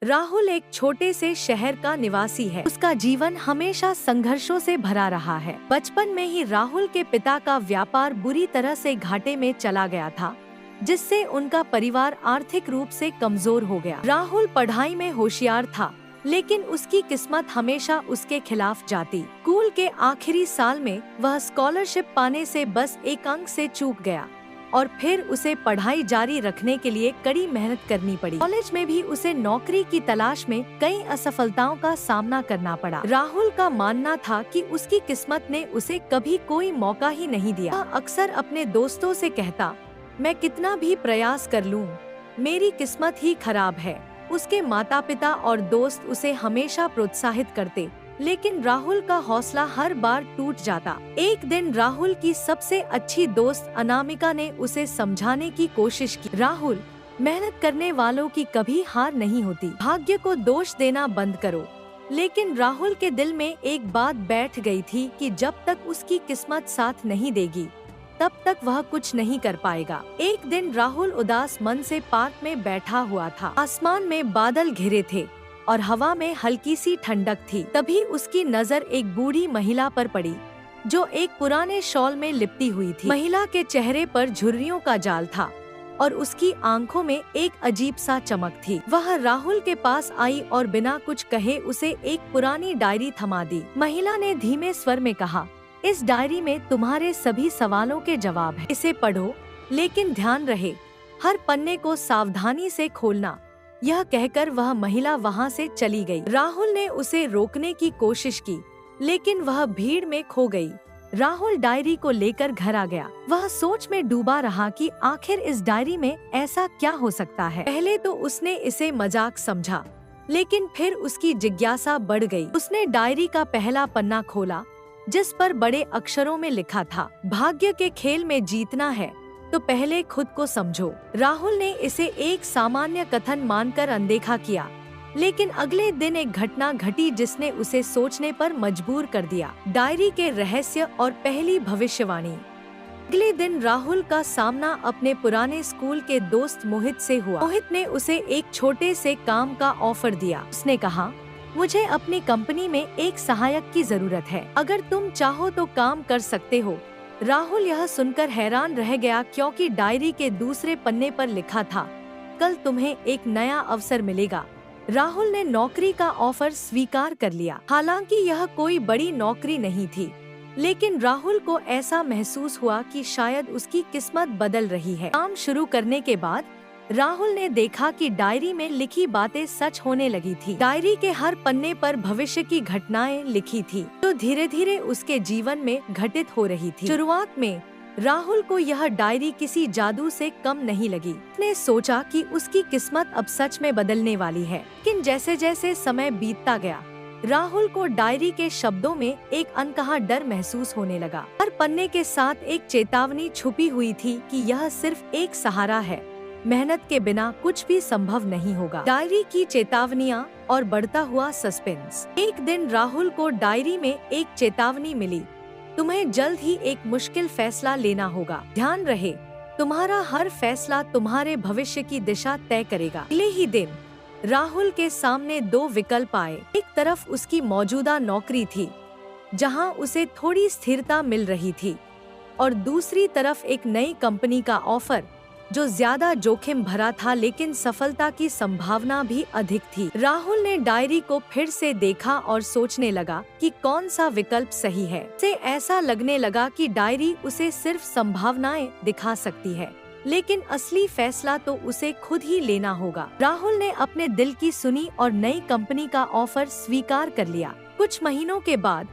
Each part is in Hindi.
राहुल एक छोटे से शहर का निवासी है। उसका जीवन हमेशा संघर्षों से भरा रहा है। बचपन में ही राहुल के पिता का व्यापार बुरी तरह से घाटे में चला गया था, जिससे उनका परिवार आर्थिक रूप से कमजोर हो गया। राहुल पढ़ाई में होशियार था, लेकिन उसकी किस्मत हमेशा उसके खिलाफ जाती। स्कूल के आखिरी साल में वह स्कॉलरशिप पाने से बस एक अंक से चूक गया और फिर उसे पढ़ाई जारी रखने के लिए कड़ी मेहनत करनी पड़ी। कॉलेज में भी उसे नौकरी की तलाश में कई असफलताओं का सामना करना पड़ा। राहुल का मानना था कि उसकी किस्मत ने उसे कभी कोई मौका ही नहीं दिया। वह अक्सर अपने दोस्तों से कहता, मैं कितना भी प्रयास कर लूं, मेरी किस्मत ही खराब है। उसके माता पिता और दोस्त उसे हमेशा प्रोत्साहित करते, लेकिन राहुल का हौसला हर बार टूट जाता। एक दिन राहुल की सबसे अच्छी दोस्त अनामिका ने उसे समझाने की कोशिश की। राहुल, मेहनत करने वालों की कभी हार नहीं होती। भाग्य को दोष देना बंद करो। लेकिन राहुल के दिल में एक बात बैठ गई थी कि जब तक उसकी किस्मत साथ नहीं देगी, तब तक वह कुछ नहीं कर पाएगा। एक दिन राहुल उदास मन से पार्क में बैठा हुआ था। आसमान में बादल घिरे थे और हवा में हल्की सी ठंडक थी। तभी उसकी नजर एक बूढ़ी महिला पर पड़ी, जो एक पुराने शॉल में लिपटी हुई थी। महिला के चेहरे पर झुर्रियों का जाल था और उसकी आंखों में एक अजीब सा चमक थी। वह राहुल के पास आई और बिना कुछ कहे उसे एक पुरानी डायरी थमा दी। महिला ने धीमे स्वर में कहा, इस डायरी में तुम्हारे सभी सवालों के जवाब हैं। इसे पढ़ो, लेकिन ध्यान रहे, हर पन्ने को सावधानी से खोलना। यह कहकर वह महिला वहां से चली गई। राहुल ने उसे रोकने की कोशिश की, लेकिन वह भीड़ में खो गई। राहुल डायरी को लेकर घर आ गया। वह सोच में डूबा रहा कि आखिर इस डायरी में ऐसा क्या हो सकता है। पहले तो उसने इसे मजाक समझा, लेकिन फिर उसकी जिज्ञासा बढ़ गई। उसने डायरी का पहला पन्ना खोला, जिस पर बड़े अक्षरों में लिखा था, भाग्य के खेल में जीतना है तो पहले खुद को समझो। राहुल ने इसे एक सामान्य कथन मानकर अनदेखा किया, लेकिन अगले दिन एक घटना घटी जिसने उसे सोचने पर मजबूर कर दिया। डायरी के रहस्य और पहली भविष्यवाणी। अगले दिन राहुल का सामना अपने पुराने स्कूल के दोस्त मोहित से हुआ। मोहित ने उसे एक छोटे से काम का ऑफर दिया। उसने कहा, मुझे अपनी कंपनी में एक सहायक की जरूरत है, अगर तुम चाहो तो काम कर सकते हो। राहुल यह सुनकर हैरान रह गया, क्योंकि डायरी के दूसरे पन्ने पर लिखा था, कल तुम्हें एक नया अवसर मिलेगा। राहुल ने नौकरी का ऑफर स्वीकार कर लिया। हालांकि यह कोई बड़ी नौकरी नहीं थी, लेकिन राहुल को ऐसा महसूस हुआ कि शायद उसकी किस्मत बदल रही है। काम शुरू करने के बाद राहुल ने देखा कि डायरी में लिखी बातें सच होने लगी थी। डायरी के हर पन्ने पर भविष्य की घटनाएं लिखी थी, जो धीरे धीरे उसके जीवन में घटित हो रही थी। शुरुआत में राहुल को यह डायरी किसी जादू से कम नहीं लगी। उसने सोचा कि उसकी किस्मत अब सच में बदलने वाली है। लेकिन जैसे जैसे समय बीतता गया, राहुल को डायरी के शब्दों में एक अनकहा डर महसूस होने लगा। हर पन्ने के साथ एक चेतावनी छुपी हुई थी कि यह सिर्फ एक सहारा है, मेहनत के बिना कुछ भी संभव नहीं होगा। डायरी की चेतावनियां और बढ़ता हुआ सस्पेंस। एक दिन राहुल को डायरी में एक चेतावनी मिली, तुम्हें जल्द ही एक मुश्किल फैसला लेना होगा। ध्यान रहे, तुम्हारा हर फैसला तुम्हारे भविष्य की दिशा तय करेगा। अगले ही दिन राहुल के सामने दो विकल्प आए। एक तरफ उसकी मौजूदा नौकरी थी, जहां उसे थोड़ी स्थिरता मिल रही थी, और दूसरी तरफ एक नई कंपनी का ऑफर, जो ज्यादा जोखिम भरा था, लेकिन सफलता की संभावना भी अधिक थी। राहुल ने डायरी को फिर से देखा और सोचने लगा कि कौन सा विकल्प सही है। उसे ऐसा लगने लगा कि डायरी उसे सिर्फ संभावनाएं दिखा सकती है, लेकिन असली फैसला तो उसे खुद ही लेना होगा। राहुल ने अपने दिल की सुनी और नई कंपनी का ऑफर स्वीकार कर लिया। कुछ महीनों के बाद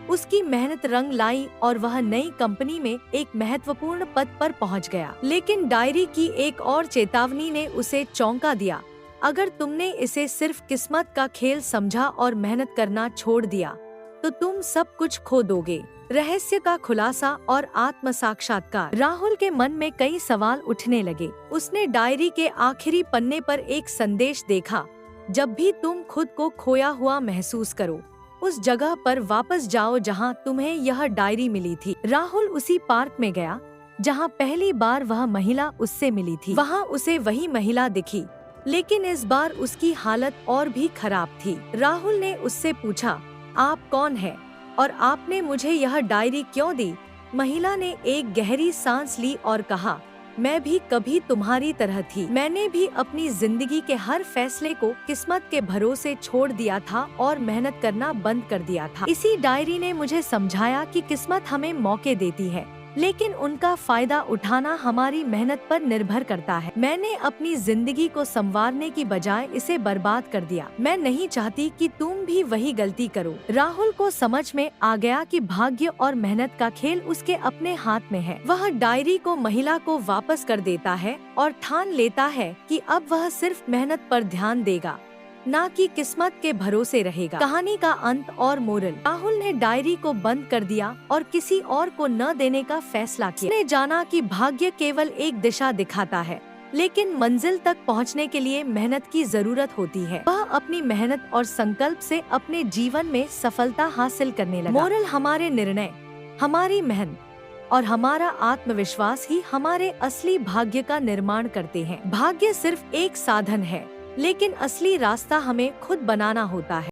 उसकी मेहनत रंग लाई और वह नई कंपनी में एक महत्वपूर्ण पद पर पहुंच गया। लेकिन डायरी की एक और चेतावनी ने उसे चौंका दिया, अगर तुमने इसे सिर्फ किस्मत का खेल समझा और मेहनत करना छोड़ दिया, तो तुम सब कुछ खो दोगे। रहस्य का खुलासा और आत्म साक्षात्कार। राहुल के मन में कई सवाल उठने लगे। उसने डायरी के आखिरी पन्ने पर एक संदेश देखा, जब भी तुम खुद को खोया हुआ महसूस करो, उस जगह पर वापस जाओ जहां तुम्हें यह डायरी मिली थी। राहुल उसी पार्क में गया जहां पहली बार वह महिला उससे मिली थी। वहां उसे वही महिला दिखी, लेकिन इस बार उसकी हालत और भी खराब थी। राहुल ने उससे पूछा, आप कौन हैं और आपने मुझे यह डायरी क्यों दी? महिला ने एक गहरी सांस ली और कहा, मैं भी कभी तुम्हारी तरह थी। मैंने भी अपनी जिंदगी के हर फैसले को किस्मत के भरोसे छोड़ दिया था और मेहनत करना बंद कर दिया था। इसी डायरी ने मुझे समझाया कि किस्मत हमें मौके देती है, लेकिन उनका फायदा उठाना हमारी मेहनत पर निर्भर करता है। मैंने अपनी जिंदगी को संवारने की बजाय इसे बर्बाद कर दिया। मैं नहीं चाहती कि तुम भी वही गलती करो। राहुल को समझ में आ गया कि भाग्य और मेहनत का खेल उसके अपने हाथ में है। वह डायरी को महिला को वापस कर देता है और ठान लेता है कि अब वह सिर्फ मेहनत पर ध्यान देगा, ना कि किस्मत के भरोसे रहेगा। कहानी का अंत और मोरल। राहुल ने डायरी को बंद कर दिया और किसी और को न देने का फैसला किया। उसने जाना कि भाग्य केवल एक दिशा दिखाता है, लेकिन मंजिल तक पहुंचने के लिए मेहनत की जरूरत होती है। वह अपनी मेहनत और संकल्प से अपने जीवन में सफलता हासिल करने लगा। मोरल, हमारे निर्णय, हमारी मेहनत और हमारा आत्मविश्वास ही हमारे असली भाग्य का निर्माण करते हैं। भाग्य सिर्फ एक साधन है, लेकिन असली रास्ता हमें खुद बनाना होता है।